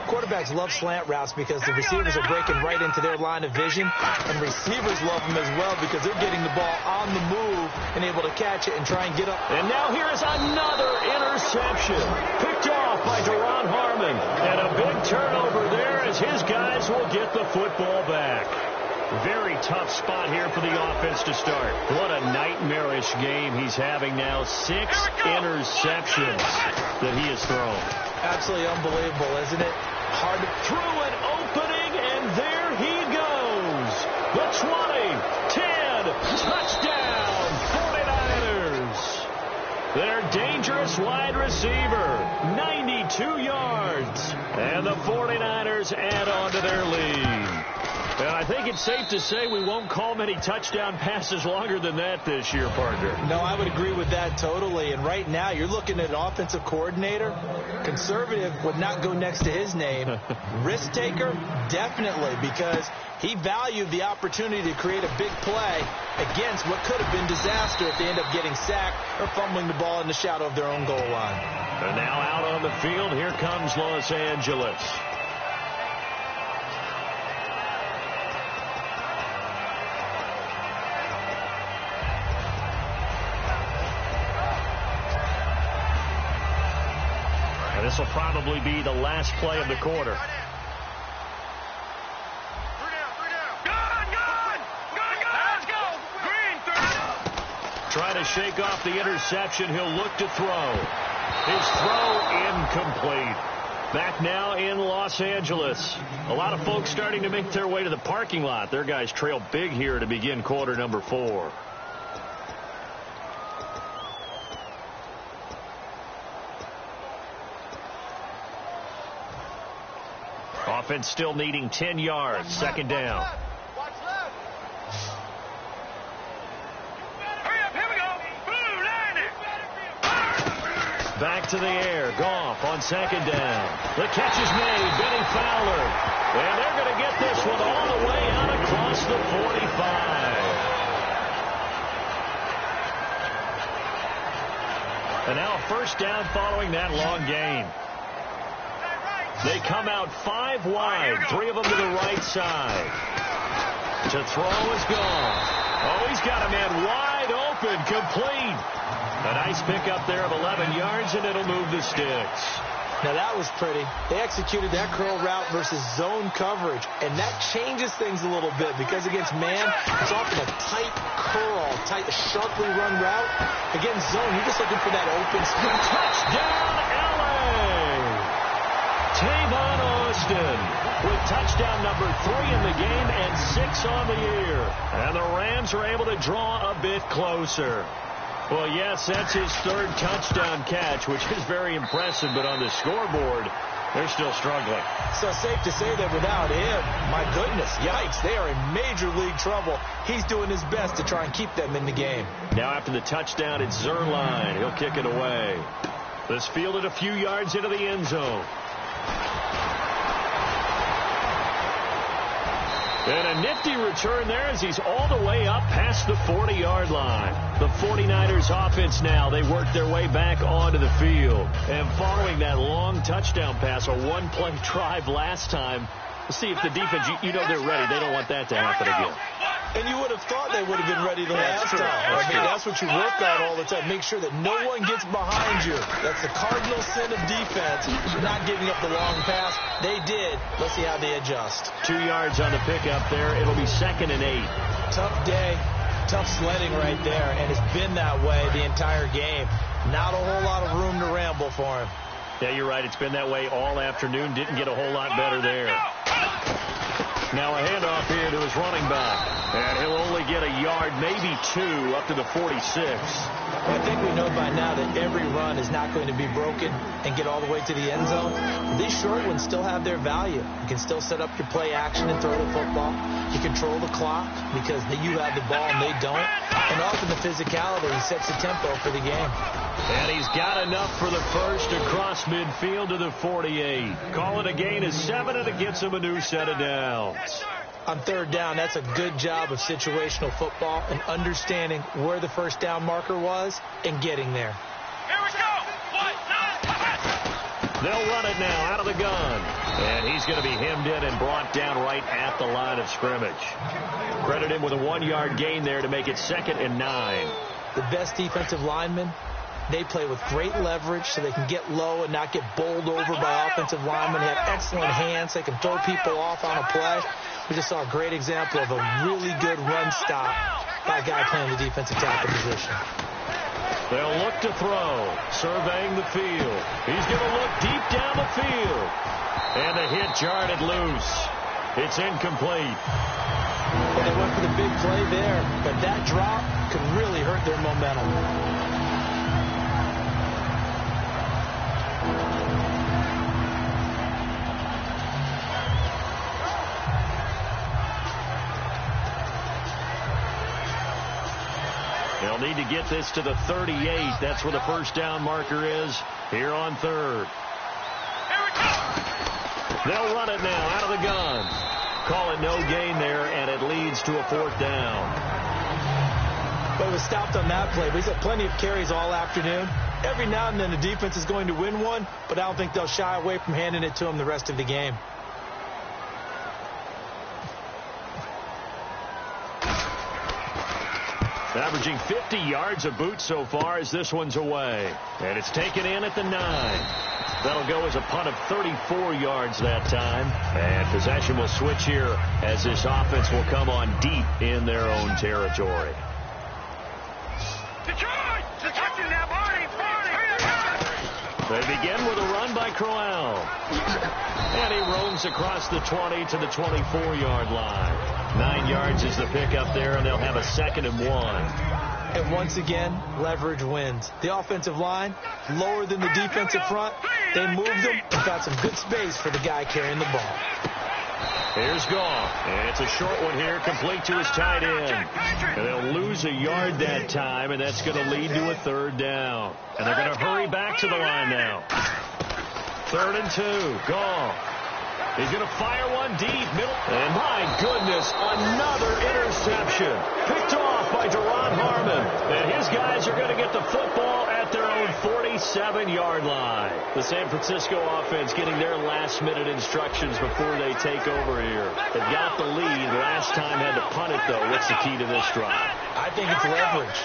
Quarterbacks love slant routes because the receivers are breaking right into their line of vision, and receivers love them as well because they're getting the ball on the move and able to catch it and try and get up. And now here is another interception. Picked off by Duron Harmon. And a big turnover there as his guys will get the football back. Very tough spot here for the offense to start. What a nightmarish game he's having now. 6 interceptions that he has thrown. Absolutely unbelievable, isn't it? Hard to through an opening, and there he goes. The 20, 10, touchdown, 49ers. Their dangerous wide receiver, 92 yards. And the 49ers add on to their lead. And I think it's safe to say we won't call many touchdown passes longer than that this year, partner. No, I would agree with that totally. And right now, you're looking at an offensive coordinator. Conservative would not go next to his name. Risk taker, definitely, because he valued the opportunity to create a big play against what could have been disaster if they end up getting sacked or fumbling the ball in the shadow of their own goal line. And now out on the field, here comes Los Angeles. This will probably be the last play of the quarter. Trying to shake off the interception. He'll look to throw. His throw incomplete. Back now in Los Angeles. A lot of folks starting to make their way to the parking lot. Their guys trail big here to begin quarter number 4. Offense still needing 10 yards. Second down. Back to the air. Goff on second down. The catch is made. Benny Fowler. And they're going to get this one all the way out across the 45. And now a first down following that long gain. They come out 5 wide. 3 of them to the right side. To throw is gone. Oh, he's got a man wide open. Complete. A nice pickup there of 11 yards, and it'll move the sticks. Now, that was pretty. They executed that curl route versus zone coverage, and that changes things a little bit because against man, it's often a tight curl, tight, sharply run route. Against zone, you're just looking for that open space. Touchdown, L.A. Tavon Austin with touchdown number 3 in the game and 6 on the year. And the Rams are able to draw a bit closer. Well, yes, that's his 3rd touchdown catch, which is very impressive, but on the scoreboard, they're still struggling. So safe to say that without him, my goodness, yikes, they are in major league trouble. He's doing his best to try and keep them in the game. Now after the touchdown, it's Zerline. He'll kick it away. This fielded a few yards into the end zone. And a nifty return there as he's all the way up past the 40-yard line. The 49ers offense now, they work their way back onto the field. And following that long touchdown pass, a one-play drive last time, we'll see if the defense, you know they're ready. They don't want that to happen again. And you would have thought they would have been ready the last time. I mean, that's what you work on all the time. Make sure that no one gets behind you. That's the cardinal sin of defense, not giving up the long pass. They did. Let's see how they adjust. 2 yards on the pickup there. It'll be 2nd and 8. Tough day, tough sledding right there, and it's been that way the entire game. Not a whole lot of room to ramble for him. Yeah, you're right. It's been that way all afternoon. Didn't get a whole lot better there. Now a handoff here to his running back. And he'll only get a yard, maybe 2, up to the 46. I think we know by now that every run is not going to be broken and get all the way to the end zone. These short ones still have their value. You can still set up your play action and throw the football. You control the clock because you have the ball and they don't. And often the physicality sets the tempo for the game. And he's got enough for the first across midfield to the 48. Call it a gain of 7, and it gets him a new set of downs. On 3rd down, that's a good job of situational football and understanding where the first down marker was and getting there. Here we go. They'll run it now out of the gun. And he's going to be hemmed in and brought down right at the line of scrimmage. Credit him with a 1-yard gain there to make it 2nd and 9. The best defensive linemen, they play with great leverage so they can get low and not get bowled over by offensive linemen. They have excellent hands. They can throw people off on a play. We just saw a great example of a really good run stop by a guy playing the defensive tackle position. They'll look to throw, surveying the field. He's going to look deep down the field. And the hit jarred loose. It's incomplete. Well, they went for the big play there, but that drop could really hurt their momentum. They'll need to get this to the 38. That's where the first down marker is here on 3rd. They'll run it now out of the gun. Call it no gain there, and it leads to a 4th down. But it was stopped on that play. He's had plenty of carries all afternoon. Every now and then the defense is going to win one, but I don't think they'll shy away from handing it to him the rest of the game. Averaging 50 yards a boot so far as this one's away. And it's taken in at the 9. That'll go as a punt of 34 yards that time. And possession will switch here as this offense will come on deep in their own territory. Detroit! Detroit now, Barney! They begin with a run by Crowell. And he roams across the 20 to the 24-yard line. 9 yards is the pickup there, and they'll have a 2nd and 1. And once again, leverage wins. The offensive line, lower than the defensive front. They moved them and got some good space for the guy carrying the ball. Here's Goff. And it's a short one here, complete to his tight end. And they'll lose a yard that time, and that's going to lead to a 3rd down. And they're going to hurry back to the line now. 3rd and 2. Goff. He's going to fire one deep, middle. And my goodness, another interception. Picked off by Deron Harmon. And his guys are going to get the football at their own 47-yard line. The San Francisco offense getting their last-minute instructions before they take over here. They've got the lead. Last time had to punt it, though. What's the key to this drive? I think it's leverage.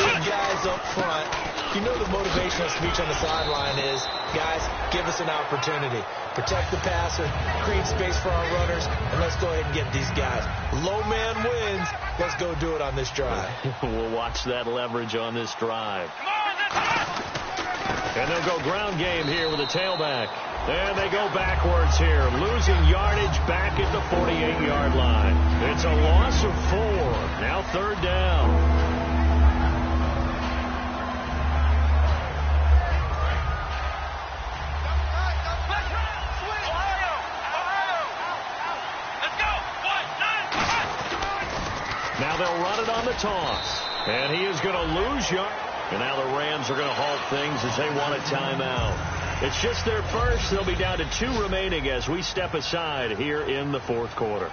Big guys up front. You know the motivational speech on the sideline is, guys, give us an opportunity. Protect the passer, create space for our runners, and let's go ahead and get these guys. Low man wins. Let's go do it on this drive. We'll watch that leverage on this drive. And they'll go ground game here with a tailback. And they go backwards here, losing yardage back at the 48-yard line. It's a loss of 4. Now 3rd down. Now they'll run it on the toss. And he is going to lose yard. And now the Rams are going to halt things as they want a timeout. It's just their first. They'll be down to 2 remaining as we step aside here in the 4th quarter.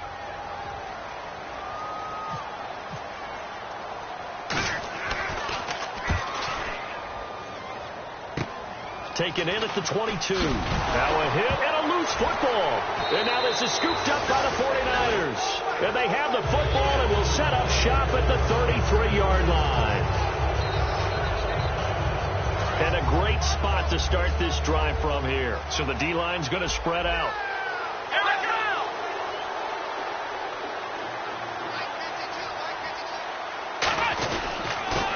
Taken in at the 22. Now a hit and a loose football. And now this is scooped up by the 49ers. And they have the football and will set up shop at the 33-yard line. And a great spot to start this drive from here. So the D-line's going to spread out.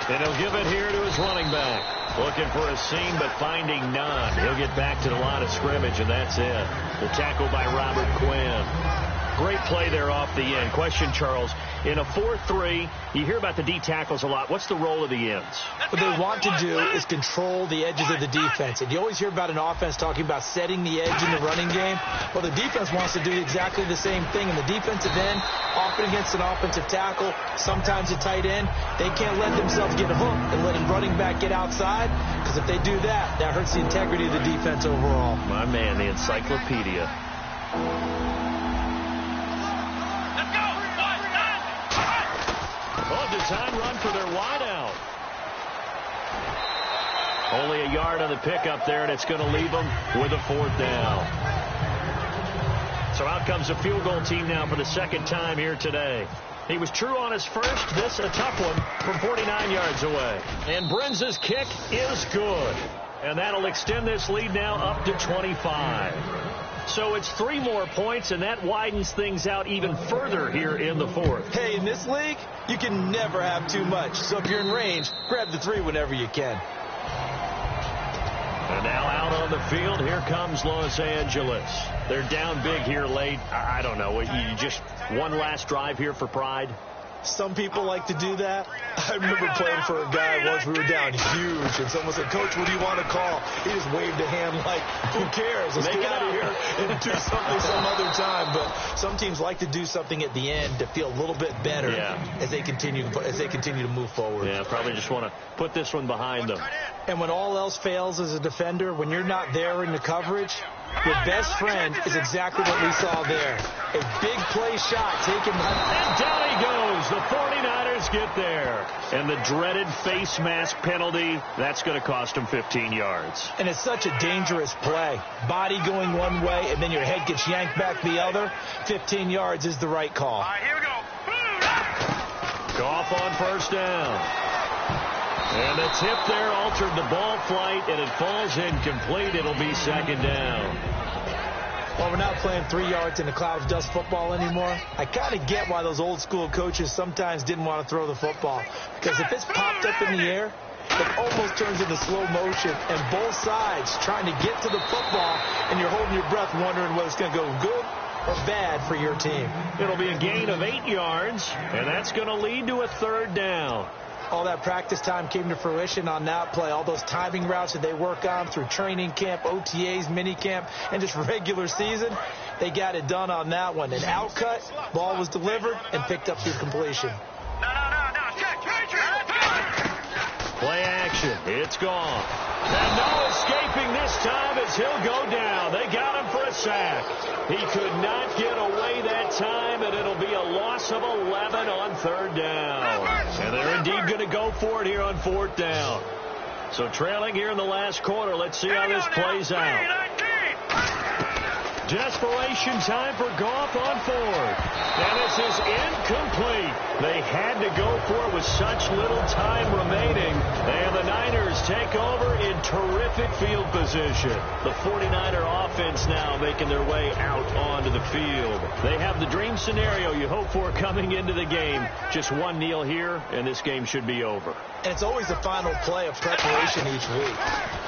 And he'll give it here to his running back. Looking for a seam, but finding none. He'll get back to the line of scrimmage, and that's it. The tackle by Robert Quinn. Great play there off the end. Question, Charles, in a 4-3, you hear about the D tackles a lot. What's the role of the ends? What they want to do is control the edges of the defense. And you always hear about an offense talking about setting the edge in the running game. Well, the defense wants to do exactly the same thing. And the defensive end, often against an offensive tackle, sometimes a tight end, they can't let themselves get hooked and let a running back get outside. Because if they do that, that hurts the integrity of the defense overall. My man, the encyclopedia. Design run for their wideout. Only a yard on the pickup there, and it's going to leave them with a 4th down. So out comes the field goal team now for the 2nd time here today. He was true on his first. This a tough one from 49 yards away. And Brenz's kick is good. And that'll extend this lead now up to 25. So it's 3 more points, and that widens things out even further here in the 4th. Hey, in this league, you can never have too much. So if you're in range, grab the 3 whenever you can. And now out on the field, here comes Los Angeles. They're down big here late. I don't know. You just one last drive here for pride? Some people like to do that. I remember playing for a guy once. We were down huge, and someone said, "Coach, what do you want to call?" He just waved a hand like, "Who cares? Let's get out of here and do something some other time." But some teams like to do something at the end to feel a little bit better as they continue to move forward. Yeah, probably just want to put this one behind them. And when all else fails as a defender, when you're not there in the coverage, your best friend is exactly what we saw there. A big play shot taken by... And down he goes. The 49ers get there. And the dreaded face mask penalty, that's going to cost them 15 yards. And it's such a dangerous play. Body going one way, and then your head gets yanked back the other. 15 yards is the right call. All right, here we go. Goff on 1st down. And the tip there altered the ball flight, and it falls incomplete. It'll be 2nd down. Well, we're not playing 3 yards in a cloud of dust football anymore. I kind of get why those old school coaches sometimes didn't want to throw the football. Because if it's popped up in the air, It almost turns into slow motion, and both sides trying to get to the football, and you're holding your breath wondering whether it's going to go good or bad for your team. It'll be a gain of 8 yards, and that's going to lead to a 3rd down. All that practice time came to fruition on that play. All those timing routes that they work on through training camp, OTAs, mini camp, and just regular season, they got it done on that one. An outcut, ball was delivered, and picked up through completion. Play action. It's gone. And no escaping this time as he'll go down. They got him for a sack. He could not get away that time, and it'll be a loss of 11 on 3rd down. And they're indeed going to go for it here on 4th down. So trailing here in the last quarter. Let's see how this plays out. Desperation time for Goff on 4th. And this is incomplete. They had to go for it with such little time remaining. And the Niners take over in terrific field position. The 49er offense now making their way out onto the field. They have the dream scenario you hope for coming into the game. Just one kneel here, and this game should be over. And it's always the final play of preparation each week.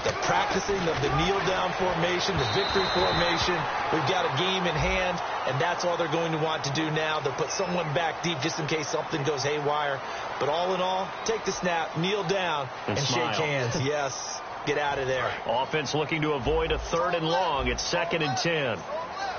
The practicing of the kneel-down formation, the victory formation. We've got a game in hand, and that's all they're going to want to do now. They'll put someone back deep just in case something goes haywire. But all in all, take the snap, kneel down, and shake hands. Yes, get out of there. Offense looking to avoid a 3rd and long. It's 2nd and 10.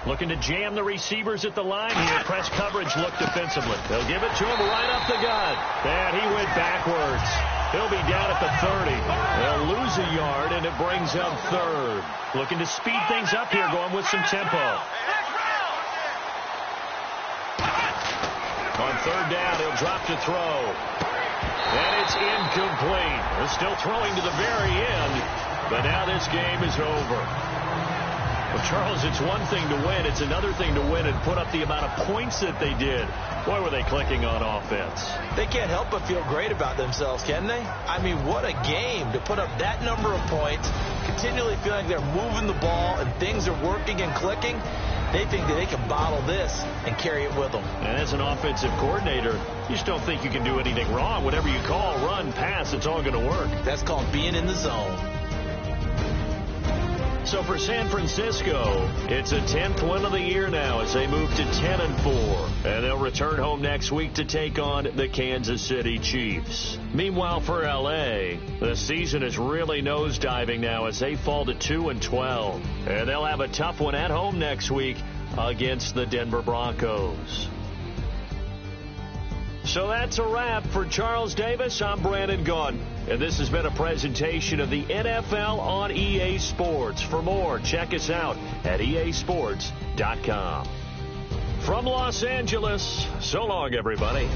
Looking to jam the receivers at the line here. Press coverage look defensively. They'll give it to him right up the gut. And he went backwards. He'll be down at the 30. They'll lose a yard, and it brings up 3rd. Looking to speed things up here, going with some tempo. On 3rd down, he'll drop to throw. And it's incomplete. They're still throwing to the very end, but now this game is over. Well, Charles, it's one thing to win. It's another thing to win and put up the amount of points that they did. Boy, were they clicking on offense. They can't help but feel great about themselves, can they? I mean, what a game to put up that number of points, continually feeling they're moving the ball and things are working and clicking. They think that they can bottle this and carry it with them. And as an offensive coordinator, you just don't think you can do anything wrong. Whatever you call, run, pass, it's all going to work. That's called being in the zone. So for San Francisco, it's a 10th win of the year now as they move to 10-4. And they'll return home next week to take on the Kansas City Chiefs. Meanwhile, for L.A., the season is really nosediving now as they fall to 2-12. And they'll have a tough one at home next week against the Denver Broncos. So that's a wrap for Charles Davis. I'm Brandon Gaudin, and this has been a presentation of the NFL on EA Sports. For more, check us out at easports.com. From Los Angeles, so long, everybody.